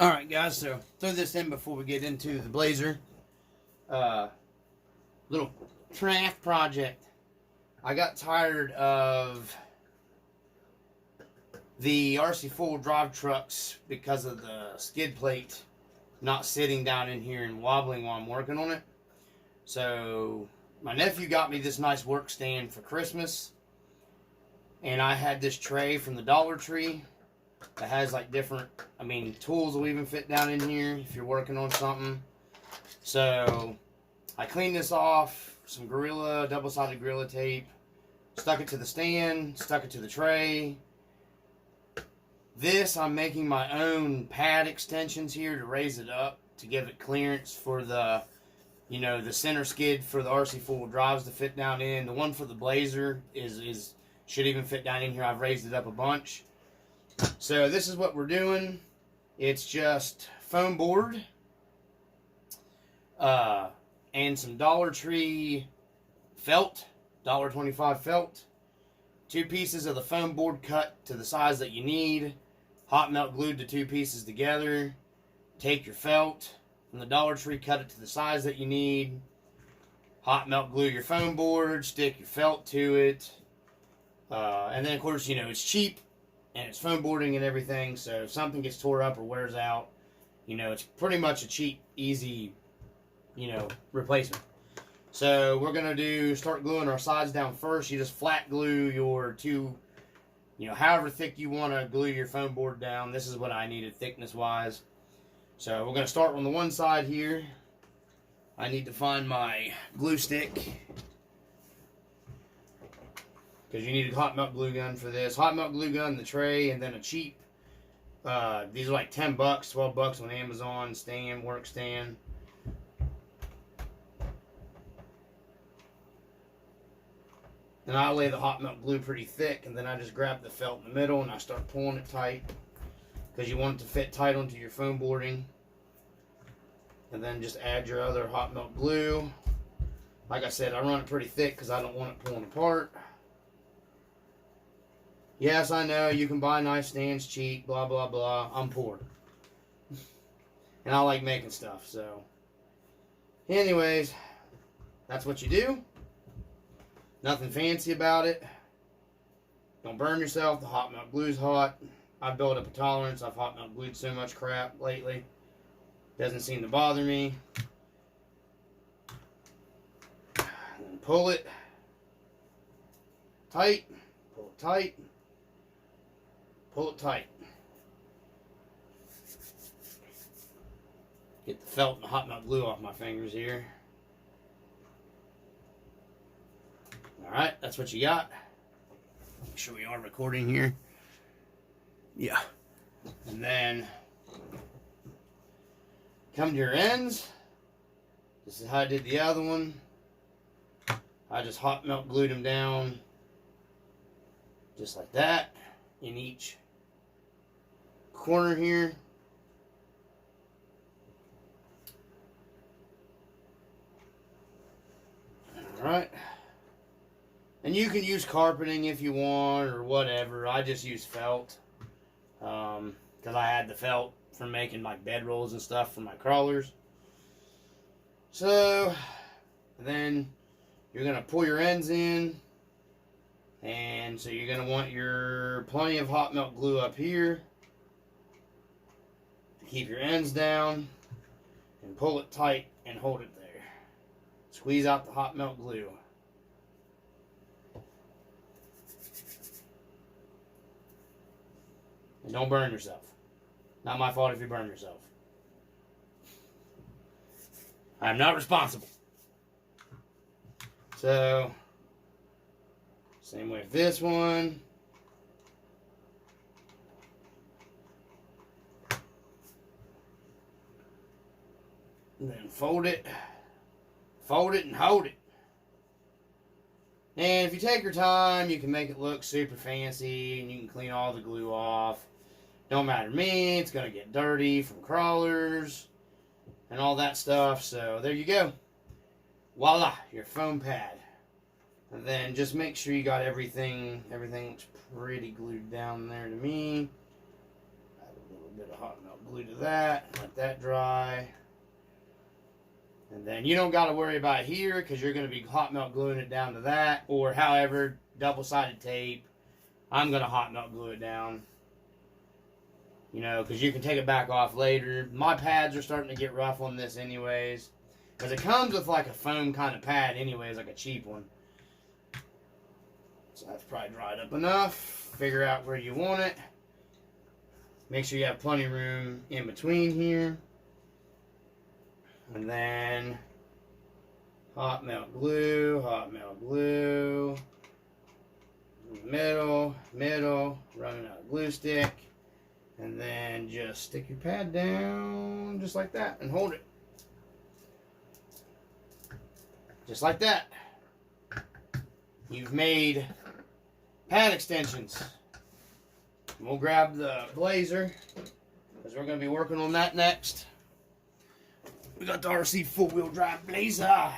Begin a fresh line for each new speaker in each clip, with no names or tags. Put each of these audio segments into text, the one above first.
Alright guys, so throw this in before we get into the Blazer. Little craft project. I got tired of the Rc4wd drive trucks because of the skid plate not sitting down in here and wobbling while I'm working on it. So my nephew got me this nice work stand for Christmas, and I had this tray from the Dollar Tree that has like different, tools will even fit down in here if you're working on something. So I cleaned this off, some double-sided Gorilla tape, stuck it to the stand, stuck it to the tray. This, I'm making my own pad extensions here to raise it up to give it clearance for the, the center skid for the Rc4wd drives to fit down in. The one for the Blazer should even fit down in here. I've raised it up a bunch. So this is what we're doing. It's just foam board and some Dollar Tree felt, $1.25 felt. 2 pieces of the foam board cut to the size that you need. Hot melt glued the 2 pieces together. Take your felt from the Dollar Tree, cut it to the size that you need. Hot melt glue your foam board, stick your felt to it. And then of course, it's cheap and it's foam boarding and everything. So if something gets tore up or wears out, it's pretty much a cheap, easy, replacement. So we're going to start gluing our sides down first. You just flat glue your 2, however thick you want to glue your foam board down. This is what I needed thickness wise. So we're going to start on the one side here. I need to find my glue stick, because you need a hot melt glue gun for this. Hot melt glue gun, the tray, and then a cheap, these are like $10, $12 on Amazon, work stand. And I lay the hot melt glue pretty thick, and then I just grab the felt in the middle and I start pulling it tight, because you want it to fit tight onto your foam boarding. And then just add your other hot melt glue. Like I said, I run it pretty thick because I don't want it pulling apart. Yes, I know you can buy knife stands cheap, blah blah blah. I'm poor. And I like making stuff, so anyways, that's what you do. Nothing fancy about it. Don't burn yourself. The hot melt glue's hot. I've built up a tolerance. I've hot melt glued so much crap lately. Doesn't seem to bother me. And pull it tight. Pull it tight. Pull it tight. Get the felt and the hot melt glue off my fingers here. Alright, that's what you got. Make sure we are recording here. Yeah. And then come to your ends. This is how I did the other one. I just hot melt glued them down just like that in each corner here. Alright. And you can use carpeting if you want or whatever. I just use felt because I had the felt for making like bedrolls and stuff for my crawlers. So then you're going to pull your ends in, and so you're going to want your plenty of hot melt glue up here to keep your ends down, and pull it tight and hold it there. Squeeze out the hot melt glue. And don't burn yourself. Not my fault if you burn yourself. I'm not responsible. So, same way with this one. And then fold it and hold it. And if you take your time, you can make it look super fancy, and you can clean all the glue off. Don't matter to me, it's going to get dirty from crawlers and all that stuff. So there you go. Voila, your foam pad. And then just make sure you got everything looks pretty glued down there to me. Add a little bit of hot hot melt glue to that. Let that dry. And then you don't got to worry about here because you're going to be hot melt gluing it down to that. Or however, double-sided tape. I'm going to hot melt glue it down. You know, because you can take it back off later. My pads are starting to get rough on this anyways. Because it comes with like a foam kind of pad anyways, like a cheap one. So that's probably dried up enough. Figure out where you want it. Make sure you have plenty of room in between here. And then hot melt glue, middle, running out of glue stick. And then just stick your pad down just like that and hold it. Just like that. You've made pad extensions. We'll grab the blazer because we're going to be working on that next. We got the RC 4-wheel drive blazer.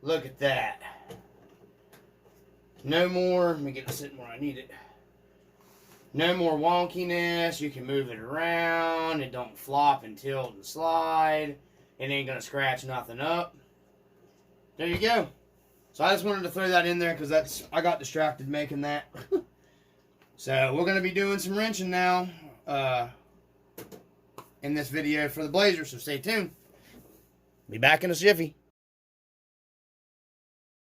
Look at that. No more, let me get it sitting where I need it. No more wonkiness. You can move it around. It don't flop and tilt and slide. It ain't going to scratch nothing up. There you go. So I just wanted to throw that in there because I got distracted making that. So we're going to be doing some wrenching now in this video for the blazer. So stay tuned. Be back in a jiffy.